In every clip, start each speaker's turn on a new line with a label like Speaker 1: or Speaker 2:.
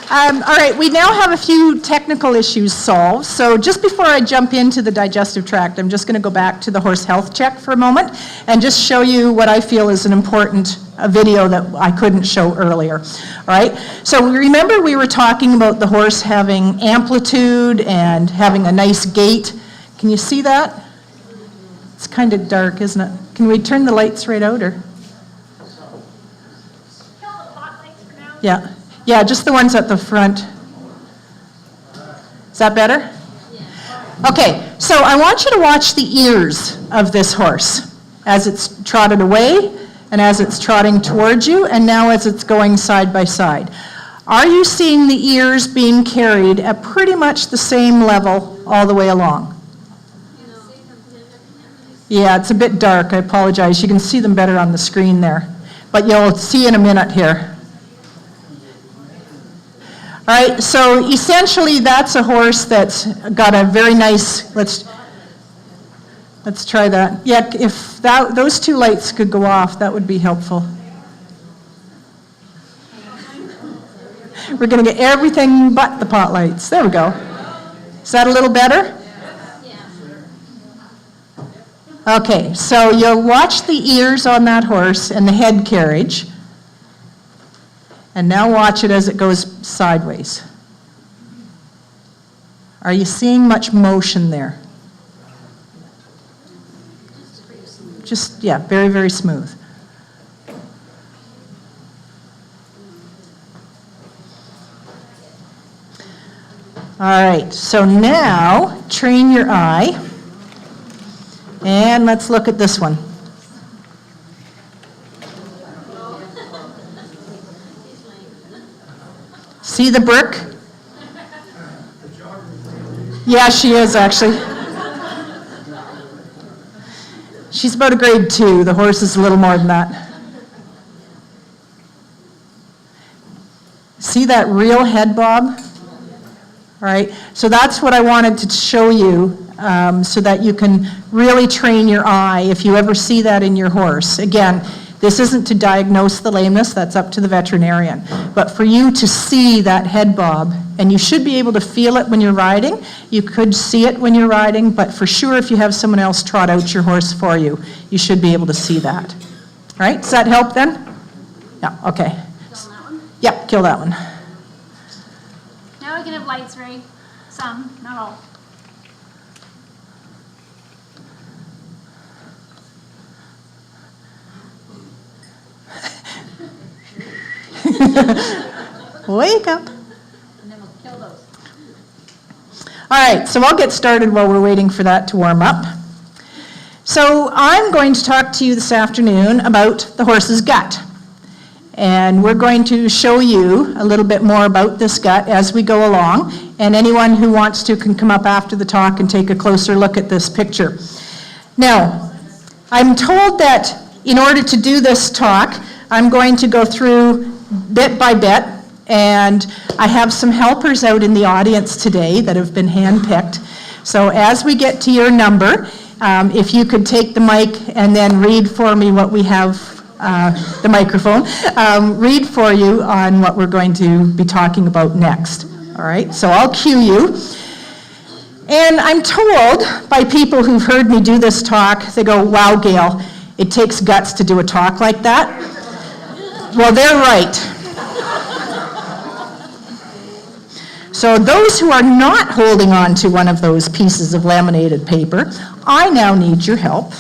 Speaker 1: All right, we now have a few technical issues solved. So just before I jump into the digestive tract, I'm just going to go back to the horse health check for a moment and just show you what I feel is an important video that I couldn't show earlier. All right, so remember we were talking about the horse having amplitude and having a nice gait. Can you see that? It's kind of dark, isn't it? Can we turn the lights right out, or? Yeah. Yeah, just the ones at the front. Is that better? Okay, so I want you to watch the ears of this horse as it's trotted away and as it's trotting towards you and now as it's going side by side. Are you seeing the ears being carried at pretty much the same level all the way along? Yeah, it's a bit dark, I apologize. You can see them better on the screen there, but you'll see in a minute here. All right, so essentially that's a horse that's got a very nice, let's try that. Yeah, if those two lights could go off, that would be helpful. We're going to get everything but the pot lights. There we go. Is that a little better? Okay, so you'll watch the ears on that horse and the head carriage. And now watch it as it goes sideways. Are you seeing much motion there? Just, yeah, very, very smooth. All right, so now train your eye. And let's look at this one. See the brook? Yeah, she is actually. She's about a grade 2. The horse is a little more than that. See that real head bob? All right, so that's what I wanted to show you so that you can really train your eye if you ever see that in your horse. Again, this isn't to diagnose the lameness, that's up to the veterinarian. But for you to see that head bob, and you should be able to feel it when you're riding, you could see it when you're riding, but for sure if you have someone else trot out your horse for you, you should be able to see that. All right, does that help then? Yeah, okay.
Speaker 2: Kill that one?
Speaker 1: Yep, kill that one.
Speaker 2: Now we can have lights, Ray. Some, not all.
Speaker 1: Wake up.
Speaker 2: And then we'll kill those.
Speaker 1: All right, so I'll get started while we're waiting for that to warm up. So I'm going to talk to you this afternoon about the horse's gut. And we're going to show you a little bit more about this gut as we go along. And anyone who wants to can come up after the talk and take a closer look at this picture. Now, I'm told that in order to do this talk, I'm going to go through bit by bit, and I have some helpers out in the audience today that have been handpicked. So as we get to your number, if you could take the mic and then read for me what we have, the microphone, read for you on what we're going to be talking about next. All right, so I'll cue you. And I'm told by people who've heard me do this talk, they go, wow, Gayle, it takes guts to do a talk like that. Well, they're right. So those who are not holding on to one of those pieces of laminated paper, I now need your help.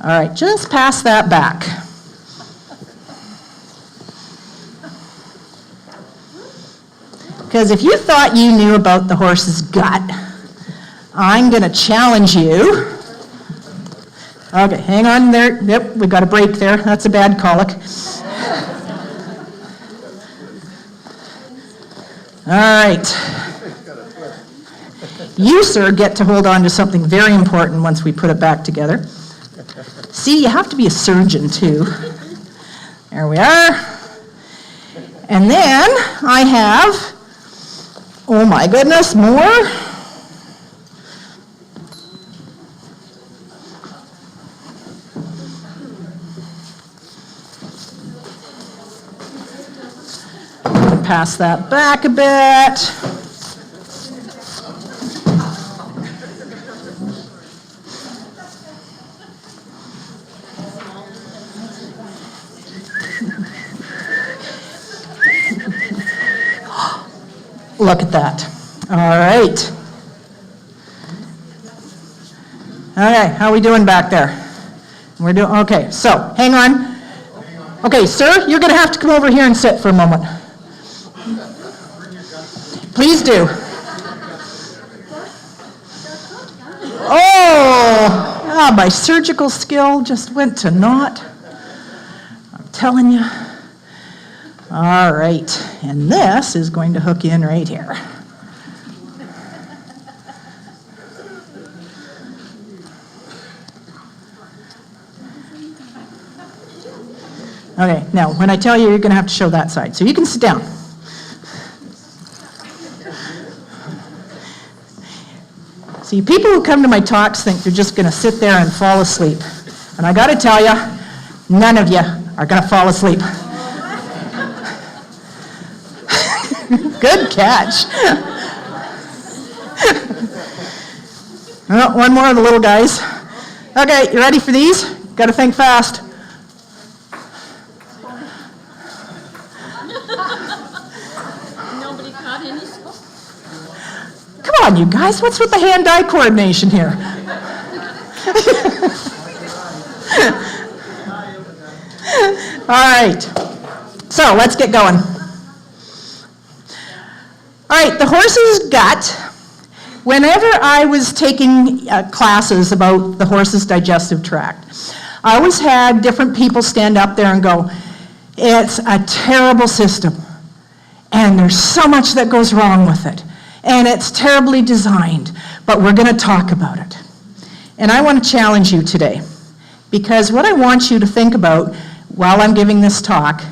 Speaker 1: All right, just pass that back. Because if you thought you knew about the horse's gut, I'm going to challenge you. Okay, hang on there. Yep, we got a break there. That's a bad colic. All right. You, sir, get to hold on to something very important once we put it back together. See, you have to be a surgeon, too. There we are. And then I have, oh my goodness, more. Pass that back a bit. Look at that. All right. Okay, how are we doing back there? We're doing okay. So, hang on. Okay, sir, you're going to have to come over here and sit for a moment. Please do. Oh, my surgical skill just went to naught. I'm telling you. All right, and this is going to hook in right here. Okay, now when I tell you, you're going to have to show that side. So you can sit down. See, people who come to my talks think they're just going to sit there and fall asleep. And I got to tell you, none of you are going to fall asleep. Good catch. Oh, one more of the little guys. Okay, you ready for these? Got to think fast.
Speaker 2: Nobody caught any.
Speaker 1: Come on, you guys. What's with the hand-eye coordination here? All right. So let's get going. All right, the horse's gut. Whenever I was taking classes about the horse's digestive tract, I always had different people stand up there and go, it's a terrible system, and there's so much that goes wrong with it, and it's terribly designed, but we're going to talk about it. And I want to challenge you today, because what I want you to think about while I'm giving this talk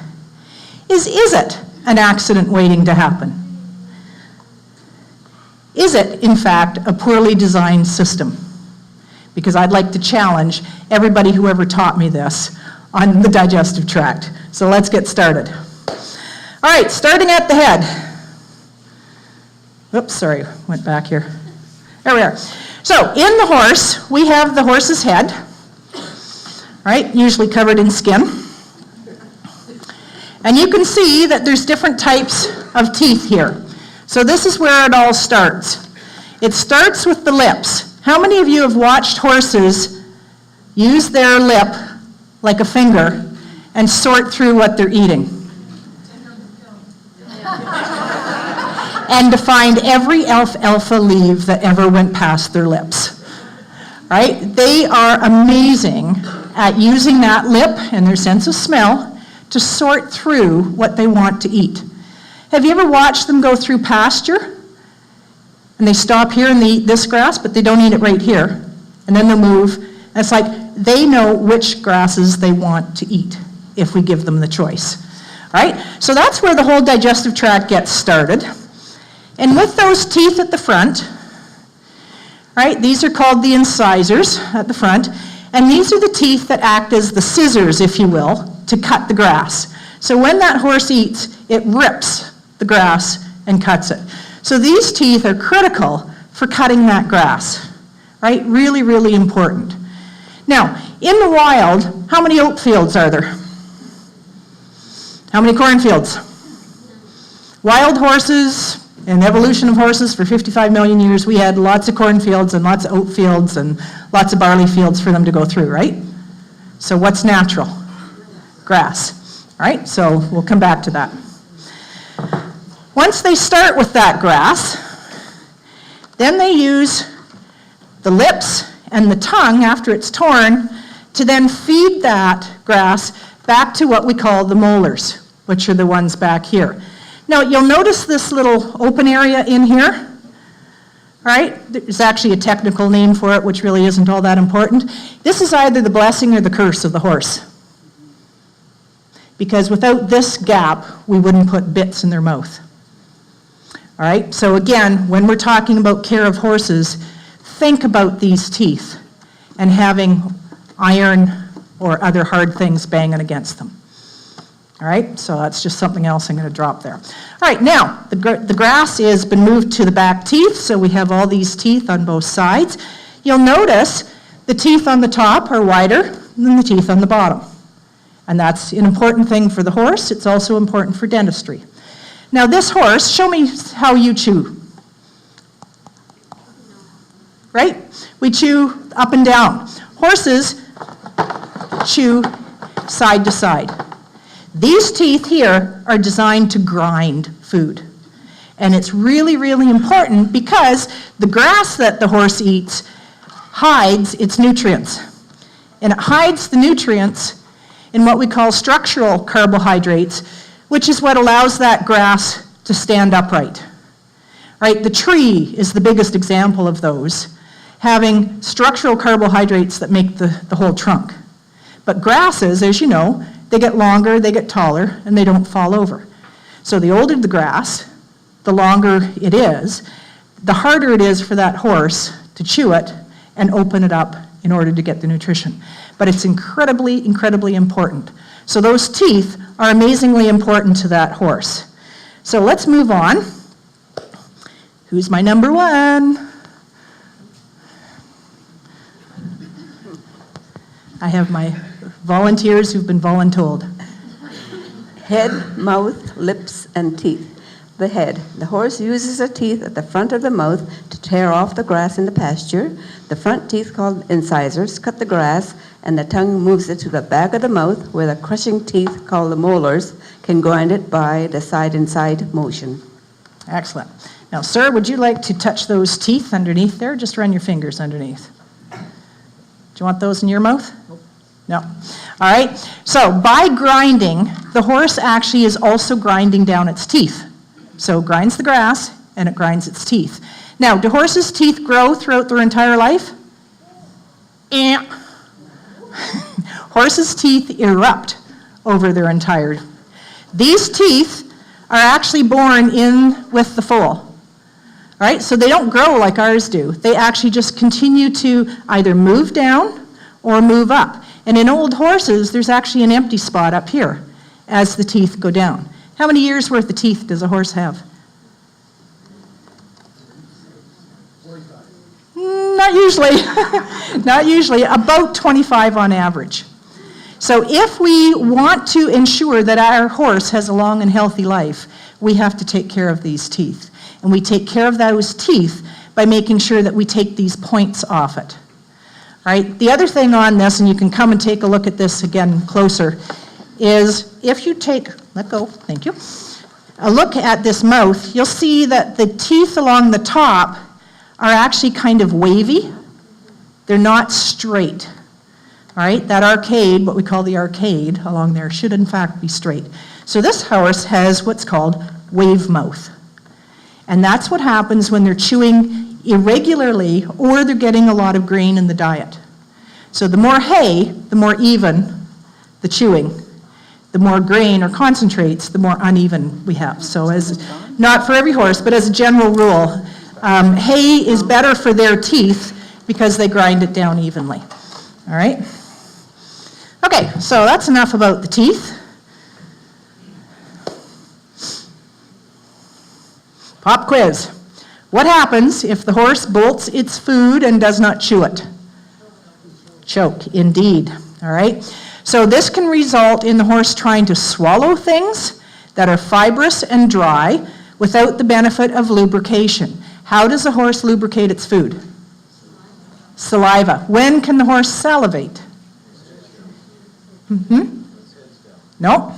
Speaker 1: is it an accident waiting to happen? Is it, in fact, a poorly designed system? Because I'd like to challenge everybody who ever taught me this on the digestive tract. So let's get started. All right, starting at the head. Oops, sorry, went back here. There we are. So in the horse, we have the horse's head, right, usually covered in skin. And you can see that there's different types of teeth here. So this is where it all starts. It starts with the lips. How many of you have watched horses use their lip like a finger and sort through what they're eating? And to find every alfalfa leaf that ever went past their lips. Right? They are amazing at using that lip and their sense of smell to sort through what they want to eat. Have you ever watched them go through pasture? And they stop here and they eat this grass, but they don't eat it right here. And then they'll move. And it's like they know which grasses they want to eat if we give them the choice. All right? So that's where the whole digestive tract gets started. And with those teeth at the front, right, these are called the incisors at the front. And these are the teeth that act as the scissors, if you will, to cut the grass. So when that horse eats, it rips the grass and cuts it. So these teeth are critical for cutting that grass, right? Really, really important. Now, in the wild, how many oat fields are there? How many cornfields? Wild horses, in the evolution of horses for 55 million years, we had lots of cornfields and lots of oat fields and lots of barley fields for them to go through, right? So what's natural? Grass, all right? So we'll come back to that. Once they start with that grass, then they use the lips and the tongue after it's torn to then feed that grass back to what we call the molars, which are the ones back here. Now you'll notice this little open area in here, right? There's actually a technical name for it, which really isn't all that important. This is either the blessing or the curse of the horse. Because without this gap, we wouldn't put bits in their mouth. All right, so again, when we're talking about care of horses, think about these teeth and having iron or other hard things banging against them. All right, so that's just something else I'm going to drop there. All right, now, the grass has been moved to the back teeth, so we have all these teeth on both sides. You'll notice the teeth on the top are wider than the teeth on the bottom. And that's an important thing for the horse. It's also important for dentistry. Now this horse, show me how you chew. Right? We chew up and down. Horses chew side to side. These teeth here are designed to grind food. And it's really, really important because the grass that the horse eats hides its nutrients. And it hides the nutrients in what we call structural carbohydrates, which is what allows that grass to stand upright. Right? The tree is the biggest example of those, having structural carbohydrates that make the whole trunk. But grasses, as you know, they get longer, they get taller, and they don't fall over. So the older the grass, the longer it is, the harder it is for that horse to chew it and open it up in order to get the nutrition. But it's incredibly, incredibly important. So those teeth are amazingly important to that horse. So let's move on. Who's my number one? I have my volunteers who've been voluntold.
Speaker 3: Head, mouth, lips, and teeth. The head. The horse uses the teeth at the front of the mouth to tear off the grass in the pasture. The front teeth, called incisors, cut the grass, and the tongue moves it to the back of the mouth, where the crushing teeth, called the molars, can grind it by the side-and-side motion.
Speaker 1: Excellent. Now, sir, would you like to touch those teeth underneath there? Just run your fingers underneath. Do you want those in your mouth? No. All right. So by grinding, the horse actually is also grinding down its teeth. So it grinds the grass, and it grinds its teeth. Now, do horses' teeth grow throughout their entire life? Horses' teeth erupt over their entire. These teeth are actually born in with the foal. All right, so they don't grow like ours do. They actually just continue to either move down or move up. And in old horses, there's actually an empty spot up here as the teeth go down. How many years worth of teeth does a horse have?
Speaker 4: 45.
Speaker 1: Not usually. Not usually. About 25 on average. So if we want to ensure that our horse has a long and healthy life, we have to take care of these teeth. And we take care of those teeth by making sure that we take these points off it. Right? The other thing on this, and you can come and take a look at this again closer, is if you take, let go, thank you, a look at this mouth, you'll see that the teeth along the top are actually kind of wavy. They're not straight. All right, that arcade, what we call the arcade along there, should in fact be straight. So this horse has what's called wave mouth. And that's what happens when they're chewing irregularly or they're getting a lot of grain in the diet. So the more hay, the more even the chewing. The more grain or concentrates, the more uneven we have. So as, not for every horse, but as a general rule, hay is better for their teeth because they grind it down evenly. All right? Okay, so that's enough about the teeth. Pop quiz. What happens if the horse bolts its food and does not chew it? Choke, indeed. All right? So this can result in the horse trying to swallow things that are fibrous and dry without the benefit of lubrication. How does a horse lubricate its food? Saliva. When can the horse salivate? No.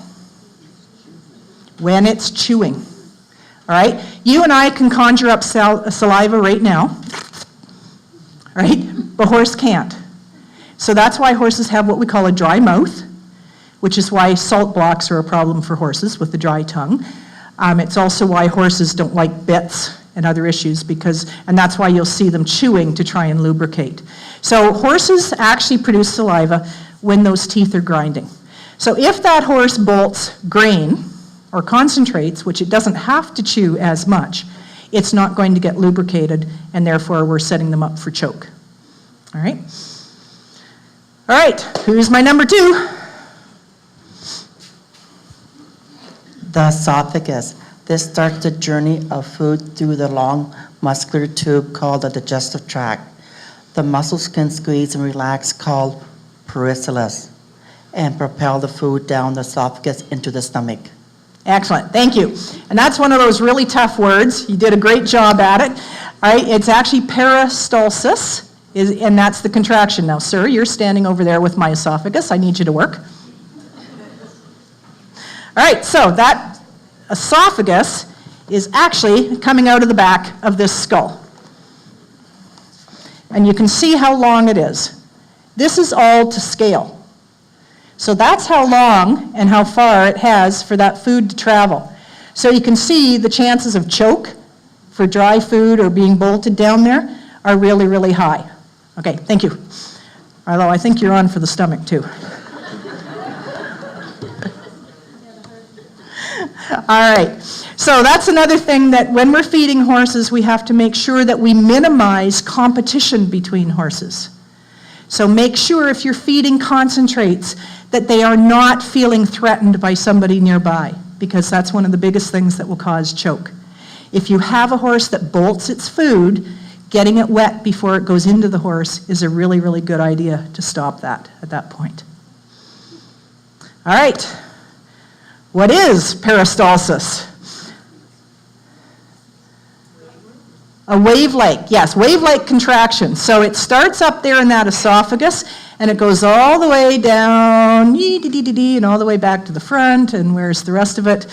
Speaker 1: When it's chewing. All right? You and I can conjure up saliva right now. Right? But horse can't. So that's why horses have what we call a dry mouth, which is why salt blocks are a problem for horses with the dry tongue. It's also why horses don't like bits and other issues and that's why you'll see them chewing to try and lubricate. So horses actually produce saliva when those teeth are grinding. So if that horse bolts grain or concentrates, which it doesn't have to chew as much, it's not going to get lubricated, and therefore we're setting them up for choke. All right? All right, who's my number two?
Speaker 5: The esophagus. This starts the journey of food through the long muscular tube called the digestive tract. The muscles can squeeze and relax, called peristalsis, and propel the food down the esophagus into the stomach.
Speaker 1: Excellent, thank you. And that's one of those really tough words. You did a great job at it. All right, it's actually peristalsis, and that's the contraction. Now, sir, you're standing over there with my esophagus. I need you to work. All right, so that esophagus is actually coming out of the back of this skull. And you can see how long it is. This is all to scale. So that's how long and how far it has for that food to travel. So you can see the chances of choke for dry food or being bolted down there are really, really high. Okay, thank you. Although I think you're on for the stomach too. All right, so that's another thing that when we're feeding horses, we have to make sure that we minimize competition between horses. So make sure if you're feeding concentrates that they are not feeling threatened by somebody nearby, because that's one of the biggest things that will cause choke. If you have a horse that bolts its food, getting it wet before it goes into the horse is a really, really good idea to stop that at that point. All right. What is peristalsis? A wave-like, yes, wave-like contraction. So it starts up there in that esophagus, and it goes all the way down, and all the way back to the front, and where's the rest of it?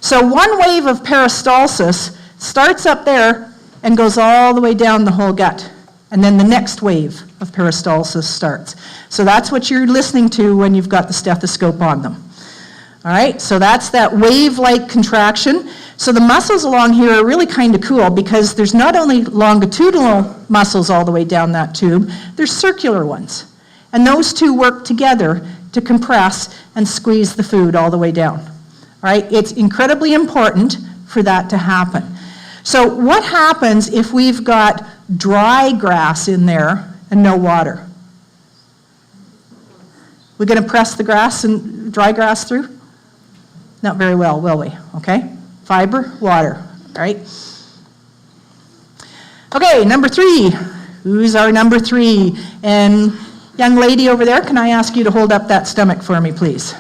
Speaker 1: So one wave of peristalsis starts up there and goes all the way down the whole gut. And then the next wave of peristalsis starts. So that's what you're listening to when you've got the stethoscope on them. All right, so that's that wave-like contraction. So the muscles along here are really kind of cool because there's not only longitudinal muscles all the way down that tube, there's circular ones. And those two work together to compress and squeeze the food all the way down. All right, it's incredibly important for that to happen. So what happens if we've got dry grass in there and no water? We're going to press the grass and dry grass through? Not very well, will we? Okay. Fiber, water. All right. Okay, number 3. Who's our number 3? And young lady over there, can I ask you to hold up that stomach for me, please?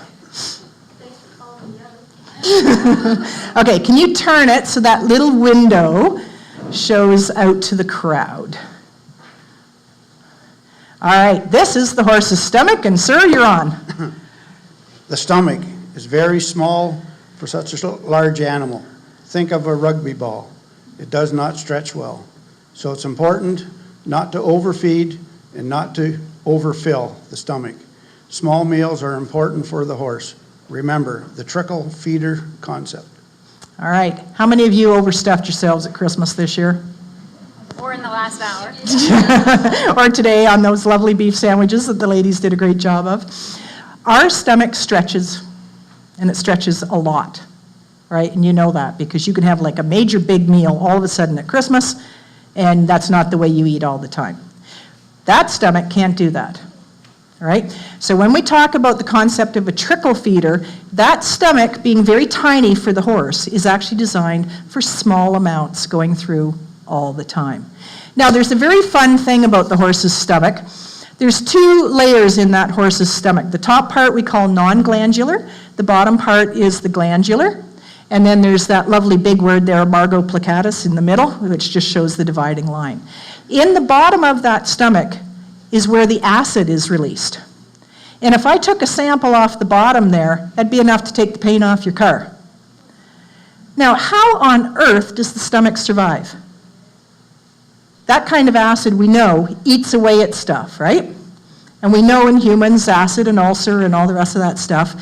Speaker 1: Okay, can you turn it so that little window shows out to the crowd? All right, this is the horse's stomach, and sir, you're on.
Speaker 4: The stomach is very small for such a large animal. Think of a rugby ball. It does not stretch well. So it's important not to overfeed and not to overfill the stomach. Small meals are important for the horse. Remember, the trickle feeder concept.
Speaker 1: All right, how many of you overstuffed yourselves at Christmas this year?
Speaker 2: Or in the last hour.
Speaker 1: Or today on those lovely beef sandwiches that the ladies did a great job of? Our stomach stretches, and it stretches a lot, right? And you know that because you can have like a major big meal all of a sudden at Christmas, and that's not the way you eat all the time. That stomach can't do that, all right? So when we talk about the concept of a trickle feeder, that stomach being very tiny for the horse is actually designed for small amounts going through all the time. Now, there's a very fun thing about the horse's stomach. There's 2 layers in that horse's stomach. The top part we call non-glandular. The bottom part is the glandular. And then there's that lovely big word there, Margo plicatus, in the middle, which just shows the dividing line. In the bottom of that stomach is where the acid is released. And if I took a sample off the bottom there, that'd be enough to take the paint off your car. Now, how on earth does the stomach survive? That kind of acid, we know, eats away at stuff, right? And we know in humans, acid and ulcer and all the rest of that stuff.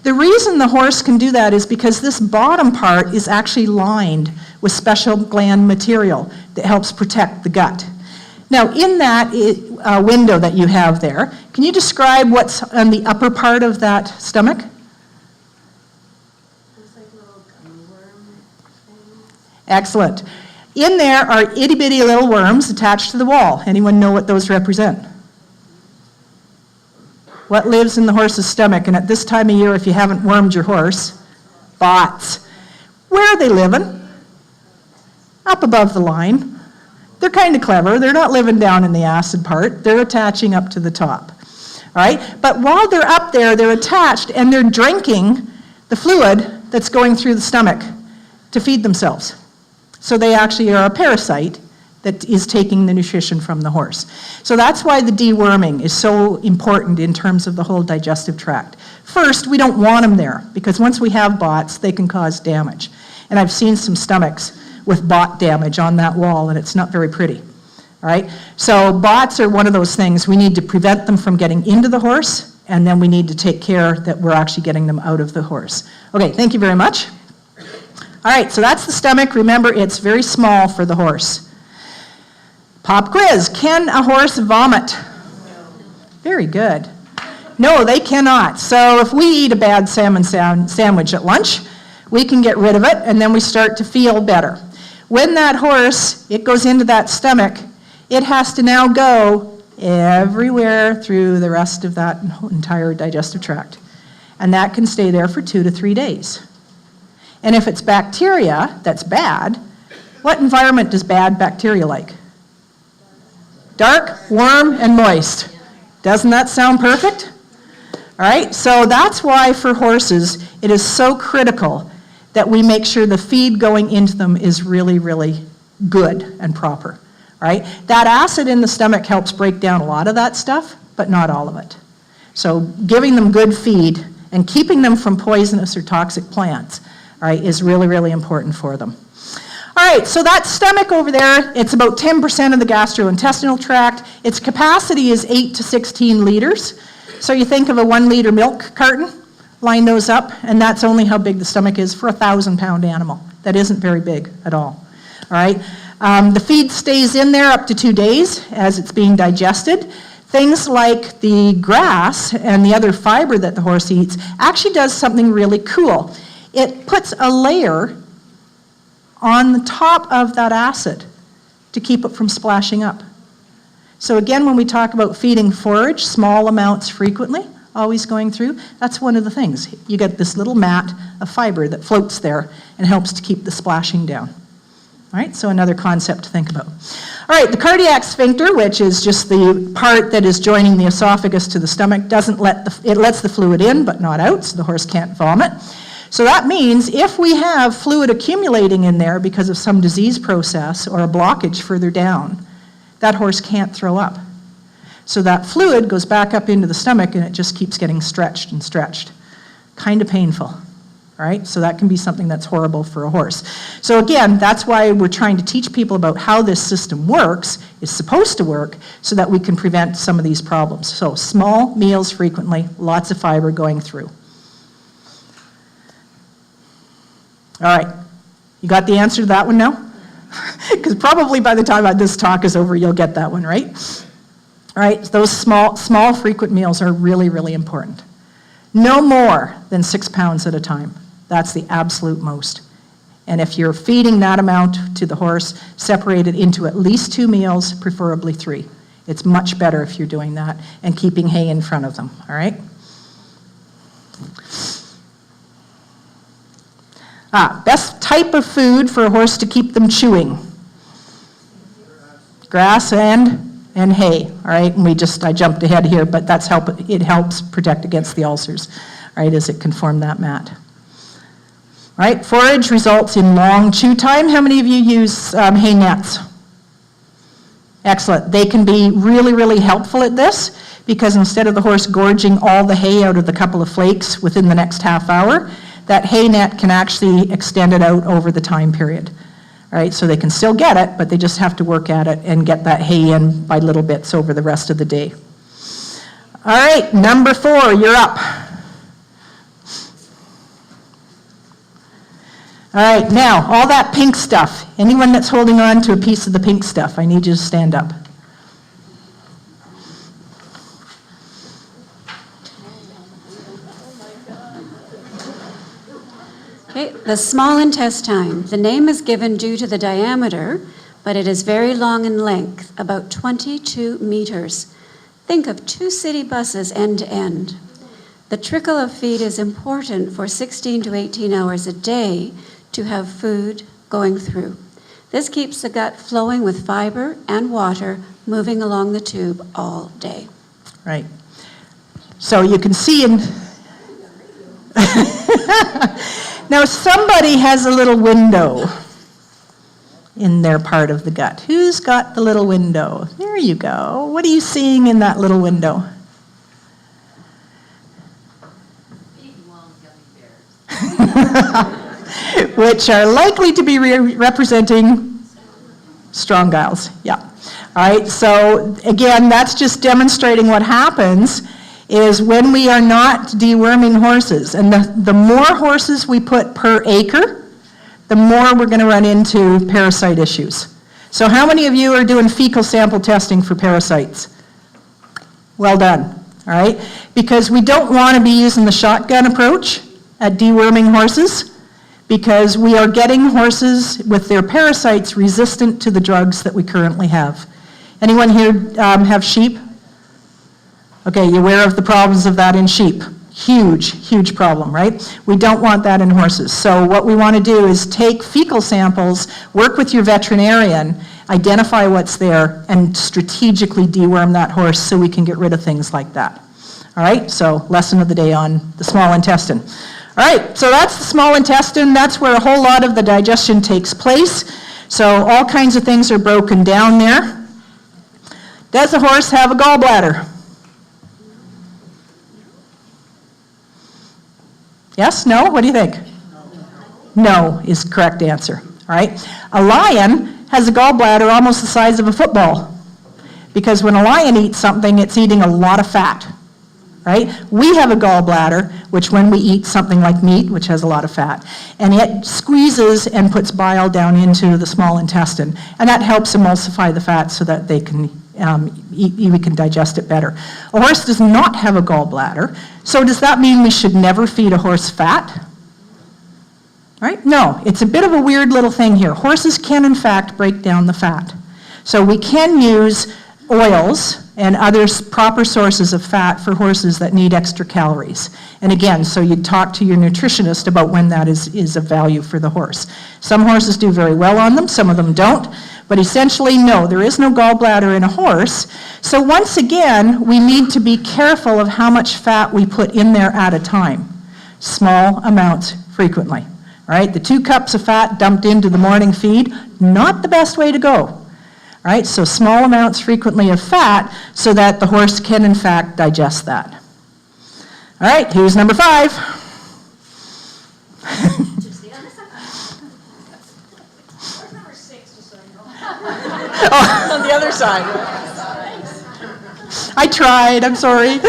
Speaker 1: The reason the horse can do that is because this bottom part is actually lined with special gland material that helps protect the gut. Now, in that window that you have there, can you describe what's on the upper part of that stomach?
Speaker 3: Looks like little worm things.
Speaker 1: Excellent. In there are itty-bitty little worms attached to the wall. Anyone know what those represent? What lives in the horse's stomach? And at this time of year, if you haven't wormed your horse, bots. Where are they living? Up above the line. They're kind of clever. They're not living down in the acid part. They're attaching up to the top. All right? But while they're up there, they're attached and they're drinking the fluid that's going through the stomach to feed themselves. So they actually are a parasite that is taking the nutrition from the horse. So that's why the deworming is so important in terms of the whole digestive tract. First, we don't want them there because once we have bots, they can cause damage. And I've seen some stomachs with bot damage on that wall, and it's not very pretty. All right? So bots are one of those things. We need to prevent them from getting into the horse, and then we need to take care that we're actually getting them out of the horse. Okay, thank you very much. All right, so that's the stomach. Remember, it's very small for the horse. Pop quiz. Can a horse vomit? Very good. No, they cannot. So if we eat a bad salmon sandwich at lunch, we can get rid of it, and then we start to feel better. When that horse, it goes into that stomach, it has to now go everywhere through the rest of that entire digestive tract. And that can stay there for 2 to 3 days. And if it's bacteria that's bad, what environment does bad bacteria like? Dark, warm, and moist. Doesn't that sound perfect? All right, so that's why for horses it is so critical that we make sure the feed going into them is really, really good and proper. All right, that acid in the stomach helps break down a lot of that stuff, but not all of it. So giving them good feed and keeping them from poisonous or toxic plants, all right, is really, really important for them. All right, so that stomach over there, it's about 10% of the gastrointestinal tract. Its capacity is 8 to 16 liters. So you think of a 1 liter milk carton, line those up, and that's only how big the stomach is for a 1,000-pound animal. That isn't very big at all. All right, the feed stays in there up to 2 days as it's being digested. Things like the grass and the other fiber that the horse eats actually does something really cool. It puts a layer on the top of that acid to keep it from splashing up. So again, when we talk about feeding forage, small amounts frequently, always going through, that's one of the things. You get this little mat of fiber that floats there and helps to keep the splashing down. All right, so another concept to think about. All right, the cardiac sphincter, which is just the part that is joining the esophagus to the stomach, it lets the fluid in but not out, so the horse can't vomit. So that means if we have fluid accumulating in there because of some disease process or a blockage further down, that horse can't throw up. So that fluid goes back up into the stomach and it just keeps getting stretched and stretched. Kind of painful, all right? So that can be something that's horrible for a horse. So again, that's why we're trying to teach people about how this system works, is supposed to work, so that we can prevent some of these problems. So small meals frequently, lots of fiber going through. All right, you got the answer to that one now? Because probably by the time this talk is over, you'll get that one, right? All right, those small frequent meals are really, really important. No more than 6 pounds at a time. That's the absolute most. And if you're feeding that amount to the horse, separate it into at least 2 meals, preferably 3. It's much better if you're doing that and keeping hay in front of them, all right? Best type of food for a horse to keep them chewing. Grass and hay, all right? And I jumped ahead here, but it helps protect against the ulcers, all right, as it can form that mat. All right, forage results in long chew time. How many of you use hay nets? Excellent. They can be really, really helpful at this because instead of the horse gorging all the hay out of the couple of flakes within the next half hour, that hay net can actually extend it out over the time period. All right, so they can still get it, but they just have to work at it and get that hay in by little bits over the rest of the day. All right, number 4, you're up. All right, now, all that pink stuff. Anyone that's holding on to a piece of the pink stuff, I need you to stand up.
Speaker 6: Okay, the small intestine. The name is given due to the diameter, but it is very long in length, about 22 meters. Think of 2 city buses end to end. The trickle of feed is important for 16 to 18 hours a day to have food going through. This keeps the gut flowing with fiber and water moving along the tube all day.
Speaker 1: Right. So you can see in... Now somebody has a little window in their part of the gut. Who's got the little window? There you go. What are you seeing in that little window?
Speaker 7: Big, long, gummy bears.
Speaker 1: Which are likely to be representing strong gals. Yeah. All right, so again, that's just demonstrating what happens is when we are not deworming horses. And the more horses we put per acre, the more we're going to run into parasite issues. So how many of you are doing fecal sample testing for parasites? Well done, all right? Because we don't want to be using the shotgun approach at deworming horses, because we are getting horses with their parasites resistant to the drugs that we currently have. Anyone here have sheep? Okay, you're aware of the problems of that in sheep. Huge, huge problem, right? We don't want that in horses. So what we want to do is take fecal samples, work with your veterinarian, identify what's there, and strategically deworm that horse so we can get rid of things like that. All right, so lesson of the day on the small intestine. All right, so that's the small intestine. That's where a whole lot of the digestion takes place. So all kinds of things are broken down there. Does a horse have a gallbladder? Yes? No? What do you think? No is the correct answer. All right. A lion has a gallbladder almost the size of a football, because when a lion eats something, it's eating a lot of fat. Right? We have a gallbladder, which when we eat something like meat, which has a lot of fat, and it squeezes and puts bile down into the small intestine, and that helps emulsify the fat so that they can we can digest it better. A horse does not have a gallbladder, so does that mean we should never feed a horse fat? Right? No, it's a bit of a weird little thing here. Horses can, in fact, break down the fat. So we can use oils and other proper sources of fat for horses that need extra calories. And again, so you'd talk to your nutritionist about when that is of value for the horse. Some horses do very well on them, some of them don't. But essentially, no, there is no gallbladder in a horse. So once again, we need to be careful of how much fat we put in there at a time. Small amounts frequently. All right, the 2 cups of fat dumped into the morning feed, not the best way to go. All right, so small amounts frequently of fat so that the horse can, in fact, digest that. All right, who's number 5? Oh, on the other side. I tried, I'm sorry.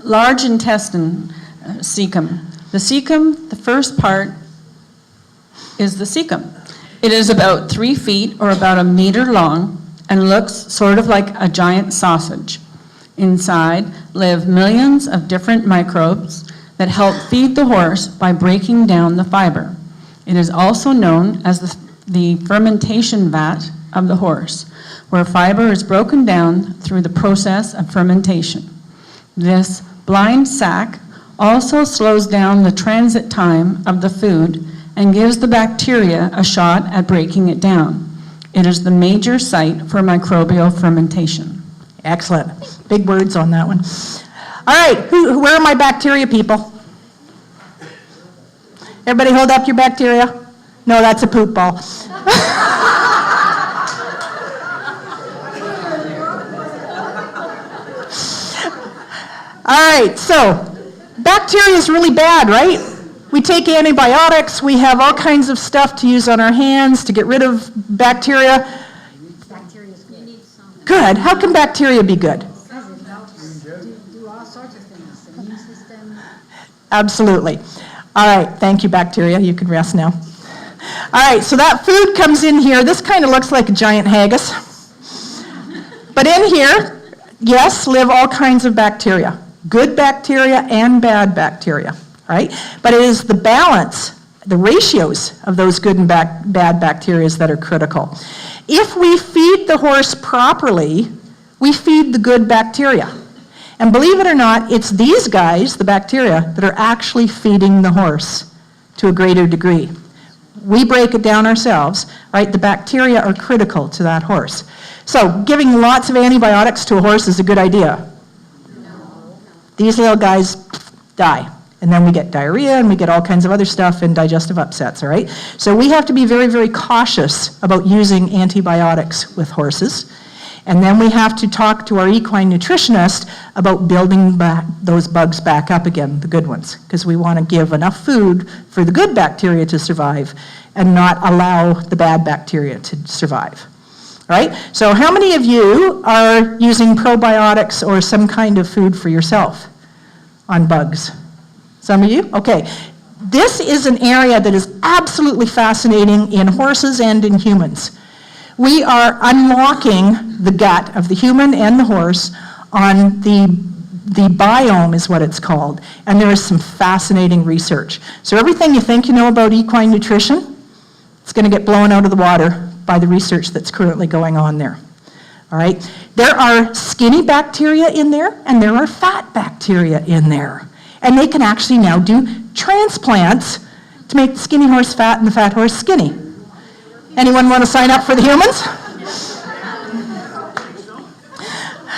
Speaker 8: Large intestine, cecum. The cecum, the first part, is the cecum. It is about 3 feet or about 1 meter long and looks sort of like a giant sausage. Inside live millions of different microbes that help feed the horse by breaking down the fiber. It is also known as the fermentation vat of the horse, where fiber is broken down through the process of fermentation. This blind sac also slows down the transit time of the food and gives the bacteria a shot at breaking it down. It is the major site for microbial fermentation.
Speaker 1: Excellent. Big words on that one. All right, where are my bacteria people? Everybody hold up your bacteria? No, that's a poop ball. All right, so bacteria is really bad, right? We take antibiotics, we have all kinds of stuff to use on our hands to get rid of bacteria.
Speaker 7: Bacteria is good.
Speaker 1: Good. How can bacteria be good?
Speaker 7: Because it helps do all sorts of things. The immune system.
Speaker 1: Absolutely. All right, thank you, bacteria. You can rest now. All right, so that food comes in here. This kind of looks like a giant haggis. But in here, yes, live all kinds of bacteria. Good bacteria and bad bacteria, right? But it is the balance, the ratios of those good and bad bacteria that are critical. If we feed the horse properly, we feed the good bacteria. And believe it or not, it's these guys, the bacteria, that are actually feeding the horse. to a greater degree. We break it down ourselves, right? The bacteria are critical to that horse. So giving lots of antibiotics to a horse is a good idea. These little guys die. And then we get diarrhea and we get all kinds of other stuff and digestive upsets, all right? So we have to be very, very cautious about using antibiotics with horses. And then we have to talk to our equine nutritionist about building back those bugs back up again, the good ones, because we want to give enough food for the good bacteria to survive and not allow the bad bacteria to survive. All right? So how many of you are using probiotics or some kind of food for yourself on bugs? Some of you? Okay. This is an area that is absolutely fascinating in horses and in humans. We are unlocking the gut of the human and the horse on the biome is what it's called. And there is some fascinating research. So everything you think you know about equine nutrition, it's going to get blown out of the water by the research that's currently going on there. All right? There are skinny bacteria in there and there are fat bacteria in there. And they can actually now do transplants to make the skinny horse fat and the fat horse skinny. Anyone want to sign up for the humans?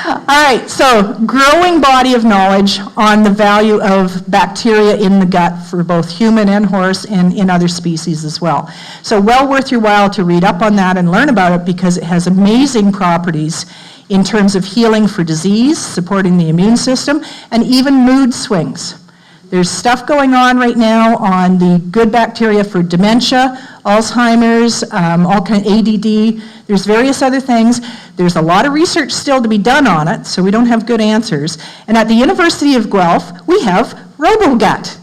Speaker 1: All right, so growing body of knowledge on the value of bacteria in the gut for both human and horse and in other species as well. So well worth your while to read up on that and learn about it because it has amazing properties in terms of healing for disease, supporting the immune system, and even mood swings. There's stuff going on right now on the good bacteria for dementia, Alzheimer's, all kind of ADD. There's various other things. There's a lot of research still to be done on it, so we don't have good answers. And at the University of Guelph, we have Robo Gut.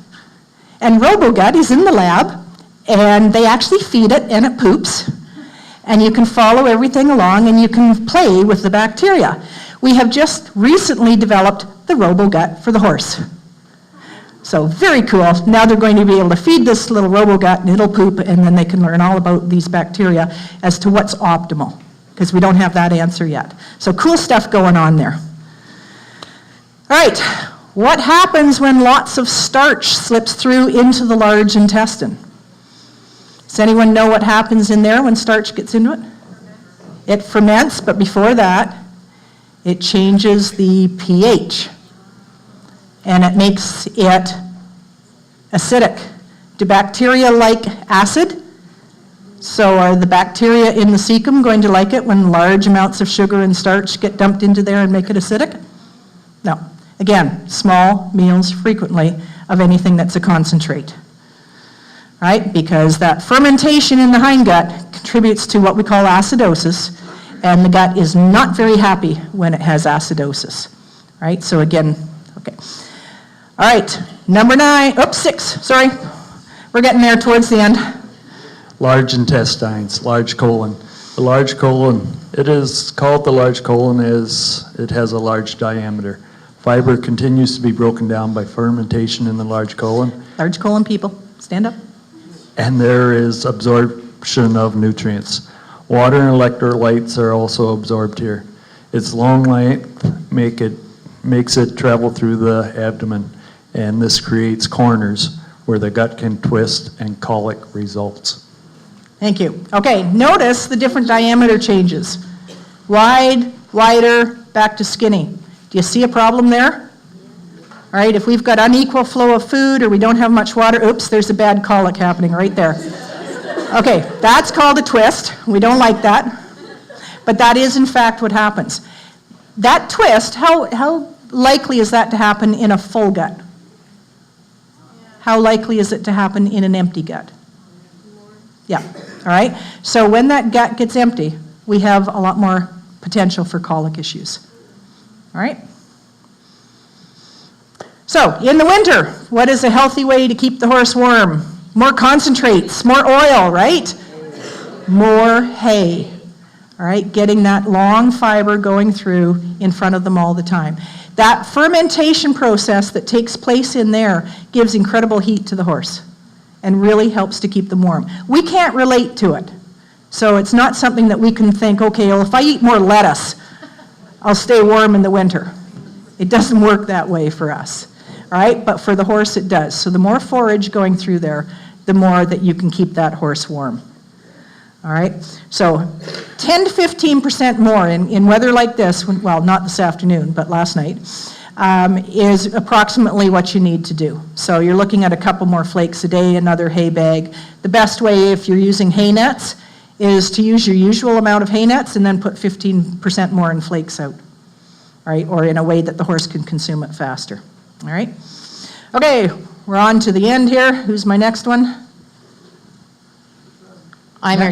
Speaker 1: And Robo Gut is in the lab, and they actually feed it, and it poops. And you can follow everything along, and you can play with the bacteria. We have just recently developed the Robo Gut for the horse. So very cool. Now they're going to be able to feed this little robo-gut and it'll poop and then they can learn all about these bacteria as to what's optimal because we don't have that answer yet. So cool stuff going on there. All right, what happens when lots of starch slips through into the large intestine? Does anyone know what happens in there when starch gets into it? It ferments, but before that, it changes the pH. And it makes it acidic. Do bacteria like acid? So are the bacteria in the cecum going to like it when large amounts of sugar and starch get dumped into there and make it acidic? No. Again, small meals frequently of anything that's a concentrate. Right? Because that fermentation in the hindgut contributes to what we call acidosis, and the gut is not very happy when it has acidosis. Right? So again, okay. All right, number 6, sorry. We're getting there towards the end.
Speaker 9: Large intestines, large colon. The large colon, it is called the large colon as it has a large diameter. Fiber continues to be broken down by fermentation in the large colon.
Speaker 1: Large colon people, stand up.
Speaker 9: And there is absorption of nutrients. Water and electrolytes are also absorbed here. Its long length makes it travel through the abdomen. And this creates corners where the gut can twist and colic results.
Speaker 1: Thank you. Okay, notice the different diameter changes. Wide, wider, back to skinny. Do you see a problem there? All right, if we've got unequal flow of food or we don't have much water, oops, there's a bad colic happening right there. Okay, that's called a twist. We don't like that. But that is in fact what happens. That twist, how likely is that to happen in a full gut? How likely is it to happen in an empty gut? Yeah, all right? So when that gut gets empty, we have a lot more potential for colic issues. All right? So in the winter, what is a healthy way to keep the horse warm? More concentrates, more oil, right? More hay. All right, getting that long fiber going through in front of them all the time. That fermentation process that takes place in there gives incredible heat to the horse and really helps to keep them warm. We can't relate to it. So it's not something that we can think, okay, well, if I eat more lettuce, I'll stay warm in the winter. It doesn't work that way for us. All right, but for the horse it does. So the more forage going through there, the more that you can keep that horse warm. All right, so 10 to 15% more in weather like this, well, not this afternoon, but last night, is approximately what you need to do. So you're looking at a couple more flakes a day, another hay bag. The best way, if you're using hay nets, is to use your usual amount of hay nets and then put 15% more in flakes out, all right, or in a way that the horse can consume it faster. All right, okay, we're on to the end here. Who's my next one?
Speaker 2: I'm your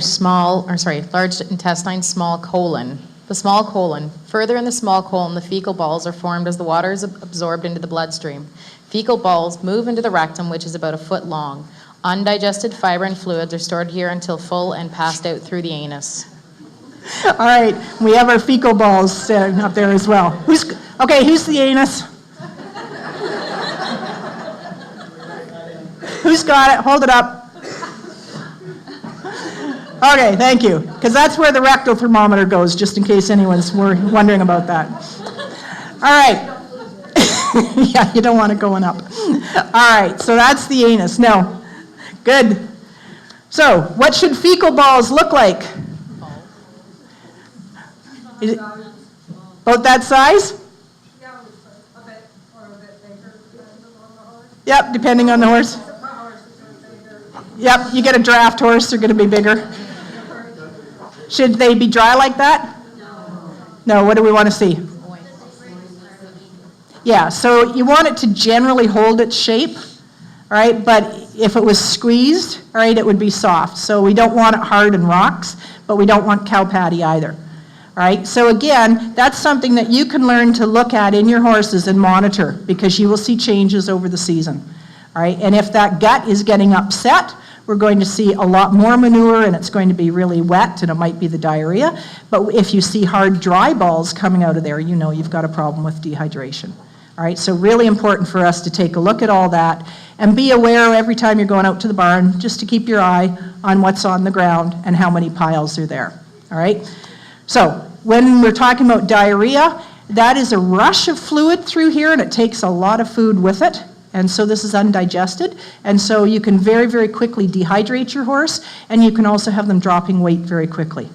Speaker 2: large intestine, small colon. The small colon. Further in the small colon, the fecal balls are formed as the water is absorbed into the bloodstream. Fecal balls move into the rectum, which is about a foot long. Undigested fiber and fluids are stored here until full and passed out through the anus.
Speaker 1: All right, we have our fecal balls up there as well. Who's the anus? Who's got it? Hold it up. Okay, thank you, because that's where the rectal thermometer goes, just in case anyone's wondering about that. All right. Yeah, you don't want it going up. All right, so that's the anus. No. Good. So, what should fecal balls look like? Is it about that size?
Speaker 7: Yeah, a bit, or a bit bigger, depending on the horse.
Speaker 1: Yep, depending on the horse.
Speaker 7: The horses are bigger.
Speaker 1: Yep, you get a draft horse, they're going to be bigger. Should they be dry like that? No, what do we want to see? Yeah, so you want it to generally hold its shape, all right, but if it was squeezed, all right, it would be soft. So we don't want it hard and rocks, but we don't want cow patty either. All right, so again, that's something that you can learn to look at in your horses and monitor, because you will see changes over the season. All right, and if that gut is getting upset, we're going to see a lot more manure, and it's going to be really wet, and it might be the diarrhea. But if you see hard, dry balls coming out of there, you know you've got a problem with dehydration. All right, so really important for us to take a look at all that and be aware every time you're going out to the barn, just to keep your eye on what's on the ground and how many piles are there. All right, so when we're talking about diarrhea, that is a rush of fluid through here, and it takes a lot of food with it. And so this is undigested, and so you can very, very quickly dehydrate your horse, and you can also have them dropping weight very quickly.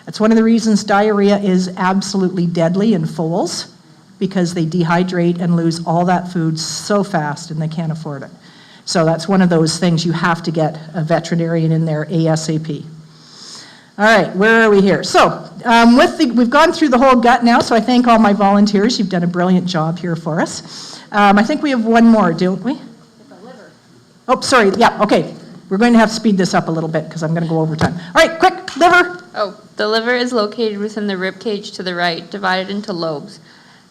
Speaker 1: That's one of the reasons diarrhea is absolutely deadly in foals, because they dehydrate and lose all that food so fast, and they can't afford it. So that's one of those things you have to get a veterinarian in there ASAP. All right, where are we here? So we've gone through the whole gut now, so I thank all my volunteers. You've done a brilliant job here for us. I think we have one more, don't we?
Speaker 2: The liver.
Speaker 1: Oh, sorry, yeah, okay. We're going to have to speed this up a little bit because I'm going to go over time. All right, quick, liver.
Speaker 10: Oh, the liver is located within the rib cage to the right, divided into lobes.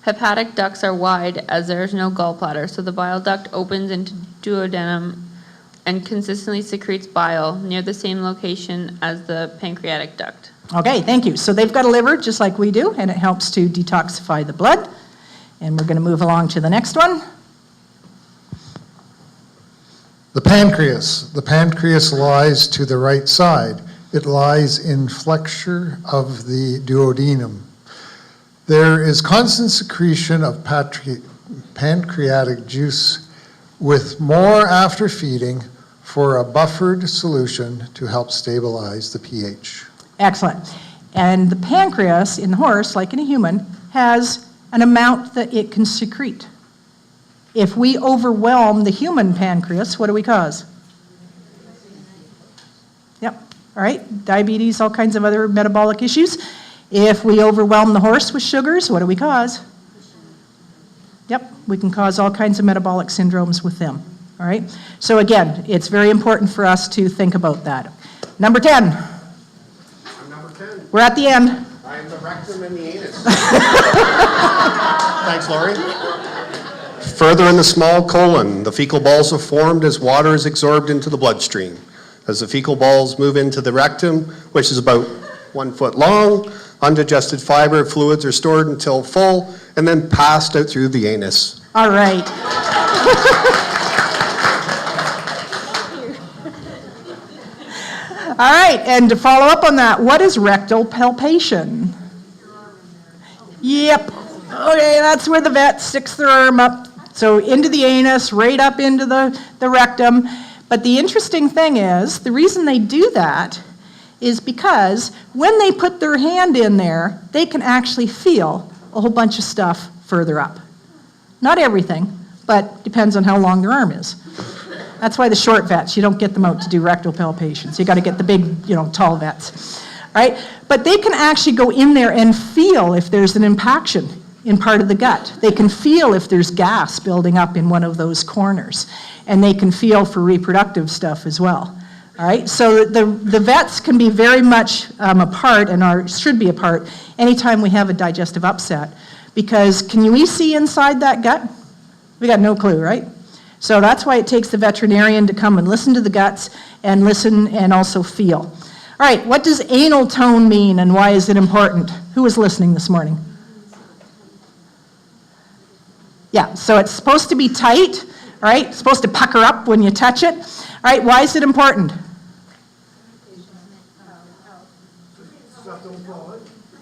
Speaker 10: Hepatic ducts are wide as there is no gallbladder, so the bile duct opens into duodenum and consistently secretes bile near the same location as the pancreatic duct.
Speaker 1: Okay, thank you. So they've got a liver just like we do, and it helps to detoxify the blood. And we're going to move along to the next one.
Speaker 11: The pancreas. The pancreas lies to the right side. It lies in flexure of the duodenum. There is constant secretion of pancreatic juice with more after feeding for a buffered solution to help stabilize the pH.
Speaker 1: Excellent. And the pancreas in the horse, like in a human, has an amount that it can secrete. If we overwhelm the human pancreas, what do we cause? Yep, all right, diabetes, all kinds of other metabolic issues. If we overwhelm the horse with sugars, what do we cause? Yep, we can cause all kinds of metabolic syndromes with them, all right? So again, it's very important for us to think about that. Number 10.
Speaker 12: I'm number 10.
Speaker 1: We're at the end.
Speaker 12: I am the rectum and the anus. Thanks, Laurie. Further in the small colon, the fecal balls are formed as water is absorbed into the bloodstream. As the fecal balls move into the rectum, which is about 1 foot long, undigested fiber fluids are stored until full and then passed out through the anus.
Speaker 1: All right. All right, and to follow up on that, what is rectal palpation? Yep. Okay, that's where the vet sticks their arm up. So into the anus, right up into the rectum. But the interesting thing is, the reason they do that is because when they put their hand in there, they can actually feel a whole bunch of stuff further up. Not everything, but depends on how long their arm is. That's why the short vets, you don't get them out to do rectal palpations. You got to get the big, tall vets, right? But they can actually go in there and feel if there's an impaction in part of the gut. They can feel if there's gas building up in one of those corners, and they can feel for reproductive stuff as well. All right, so the vets can be very much a part, and should be a part, anytime we have a digestive upset. Because can we see inside that gut? We got no clue, right? So that's why it takes the veterinarian to come and listen to the guts and listen and also feel. All right, what does anal tone mean and why is it important? Who was listening this morning? Yeah, so it's supposed to be tight, right? It's supposed to pucker up when you touch it. All right, why is it important?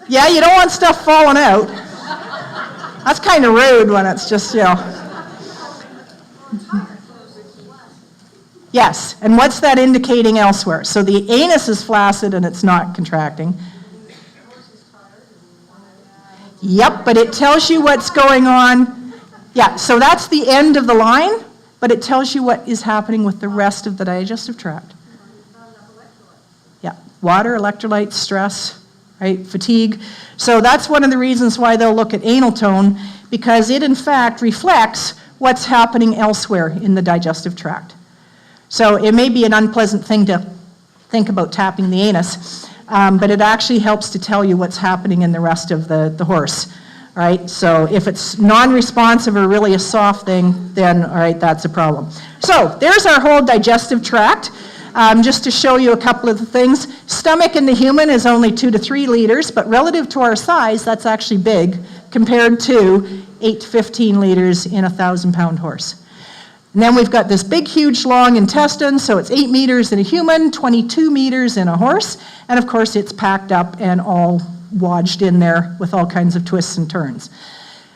Speaker 1: Yeah, you don't want stuff falling out. That's kind of rude when it's just, Yes, and what's that indicating elsewhere? So the anus is flaccid and it's not contracting. Yep, but it tells you what's going on. Yeah, so that's the end of the line, but it tells you what is happening with the rest of the digestive tract. Yeah, water, electrolytes, stress, right, fatigue. So that's one of the reasons why they'll look at anal tone, because it in fact reflects what's happening elsewhere in the digestive tract. So it may be an unpleasant thing to think about tapping the anus, but it actually helps to tell you what's happening in the rest of the horse, right? So if it's non-responsive or really a soft thing, then, all right, that's a problem. So there's our whole digestive tract. Just to show you a couple of the things. Stomach in the human is only 2 to 3 liters, but relative to our size, that's actually big compared to 8 to 15 liters in a 1,000-pound horse. And then we've got this big, huge, long intestine, so it's 8 meters in a human, 22 meters in a horse, and of course it's packed up and all lodged in there with all kinds of twists and turns.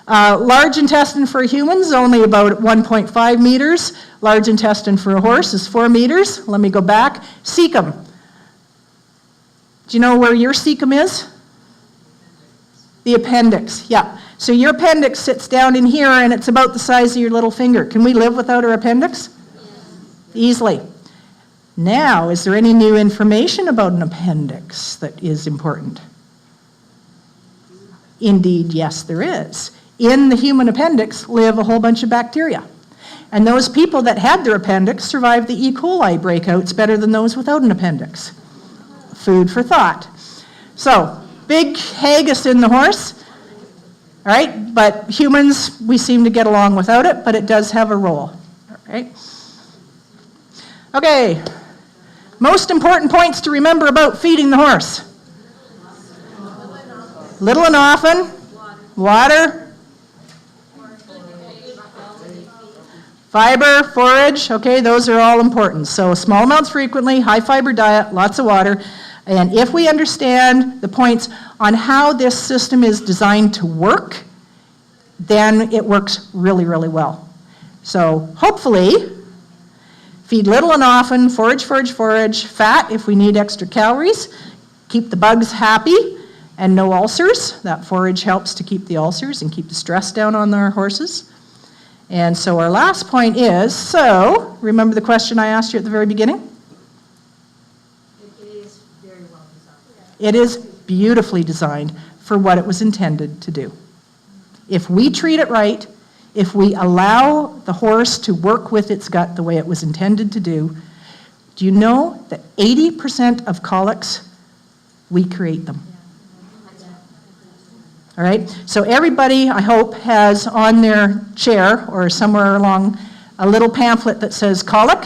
Speaker 1: Large intestine for humans is only about 1.5 meters. Large intestine for a horse is 4 meters. Let me go back. Cecum. Do you know where your cecum is? The appendix, yeah. So your appendix sits down in here and it's about the size of your little finger. Can we live without our appendix? Yes. Easily. Now, is there any new information about an appendix that is important? Indeed, yes, there is. In the human appendix live a whole bunch of bacteria. And those people that had their appendix survived the E. coli breakouts better than those without an appendix. Food for thought. So, big haggis in the horse. All right, but humans, we seem to get along without it, but it does have a role. All right. Okay, most important points to remember about feeding the horse. Little and often, water, fiber, forage, okay, those are all important. So small amounts frequently, high fiber diet, lots of water. And if we understand the points on how this system is designed to work, then it works really, really well. So hopefully, feed little and often, forage, forage, forage, fat if we need extra calories, keep the bugs happy, and no ulcers. That forage helps to keep the ulcers and keep the stress down on our horses. And so our last point is, so remember the question I asked you at the very beginning? It is beautifully designed for what it was intended to do. If we treat it right, if we allow the horse to work with its gut the way it was intended to do you know that 80% of colics, we create them? All right, so everybody, I hope, has on their chair or somewhere along a little pamphlet that says colic.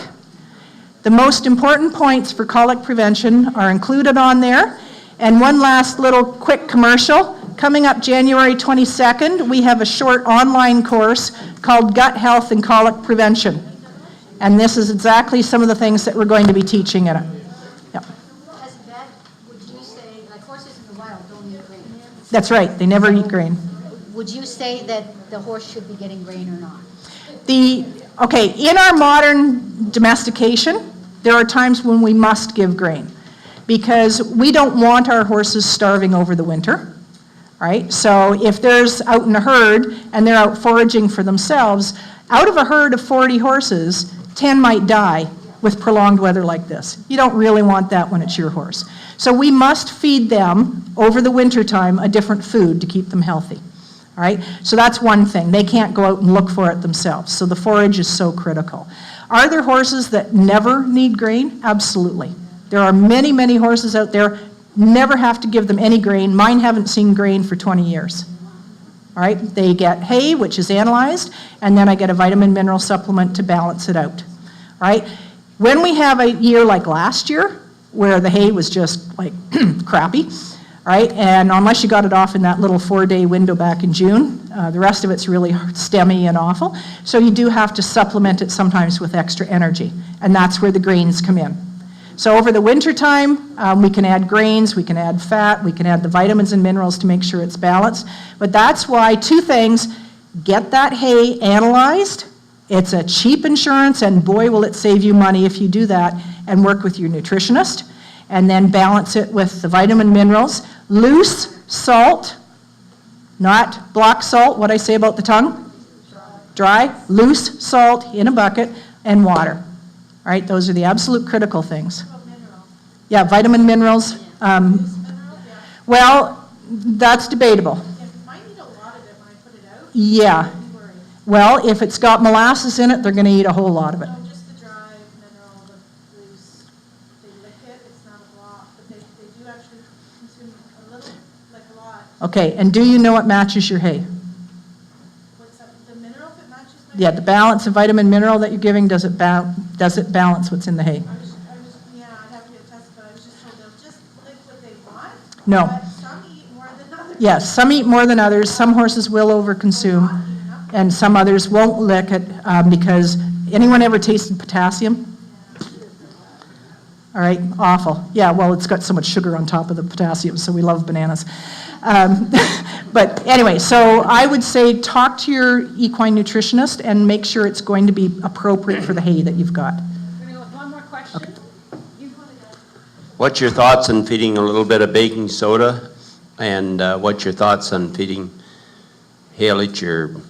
Speaker 1: The most important points for colic prevention are included on there. And one last little quick commercial. Coming up January 22nd, we have a short online course called Gut Health and Colic Prevention. And this is exactly some of the things that we're going to be teaching in it. Yep.
Speaker 7: As a vet, would you say, like horses in the wild don't eat grain?
Speaker 1: That's right, they never eat grain.
Speaker 7: Would you say that the horse should be getting grain or not?
Speaker 1: Okay, in our modern domestication, there are times when we must give grain because we don't want our horses starving over the winter, right? So if there's out in a herd and they're out foraging for themselves, out of a herd of 40 horses, 10 might die with prolonged weather like this. You don't really want that when it's your horse. So we must feed them over the winter time a different food to keep them healthy. All right, so that's one thing. They can't go out and look for it themselves. So the forage is so critical. Are there horses that never need grain? Absolutely. There are many, many horses out there, never have to give them any grain. Mine haven't seen grain for 20 years. All right, they get hay, which is analyzed, and then I get a vitamin mineral supplement to balance it out. All right, when we have a year like last year, where the hay was just like crappy, right? And unless you got it off in that little 4-day window back in June, the rest of it's really stemmy and awful. So you do have to supplement it sometimes with extra energy, and that's where the grains come in. So over the winter time, we can add grains, we can add fat, we can add the vitamins and minerals to make sure it's balanced. But that's why 2 things, get that hay analyzed. It's a cheap insurance, and boy, will it save you money if you do that and work with your nutritionist. And then balance it with the vitamin minerals. Loose salt, not block salt, what I say about the tongue? Dry. Loose salt in a bucket and water. All right, those are the absolute critical things. Yeah, vitamin minerals. Well, that's debatable. Yeah. Well, if it's got molasses in it, they're going to eat a whole lot of it. Okay, and do you know what matches your hay?
Speaker 13: What's that, the mineral that matches my
Speaker 1: Yeah, the balance of vitamin mineral that you're giving, does it balance what's in the hay?
Speaker 13: yeah, I'd have to get tested, but I was just told they'll just lick what they want.
Speaker 1: No.
Speaker 13: But some eat more than others.
Speaker 1: Yes, some eat more than others. Some horses will overconsume, and some others won't lick it because anyone ever tasted potassium? All right, awful. Yeah, well, it's got so much sugar on top of the potassium, so we love bananas. But anyway, so I would say talk to your equine nutritionist and make sure it's going to be appropriate for the hay that you've got.
Speaker 13: We're going to go with one more question.
Speaker 1: Okay.
Speaker 14: What's your thoughts on feeding a little bit of baking soda? And what's your thoughts on feeding haylage or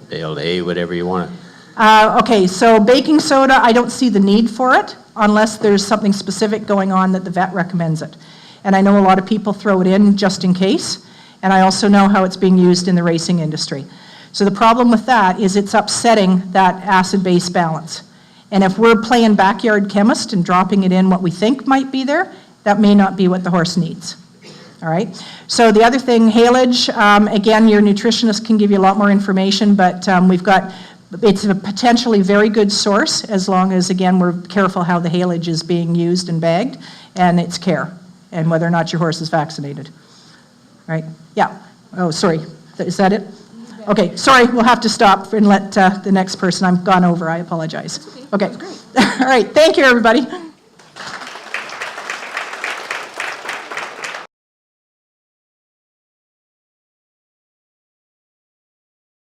Speaker 14: baled hay, whatever you want?
Speaker 1: Okay, so baking soda, I don't see the need for it unless there's something specific going on that the vet recommends it. And I know a lot of people throw it in just in case, and I also know how it's being used in the racing industry. So the problem with that is it's upsetting that acid-base balance. And if we're playing backyard chemist and dropping it in what we think might be there, that may not be what the horse needs. All right? So the other thing, haylage, again, your nutritionist can give you a lot more information, but it's a potentially very good source as long as, again, we're careful how the haylage is being used and bagged, and its care, and whether or not your horse is vaccinated. Right? Yeah. Oh, sorry. Is that it? Okay. Sorry. We'll have to stop and let the next person. I've gone over. I apologize. Okay. All right. Thank you, everybody.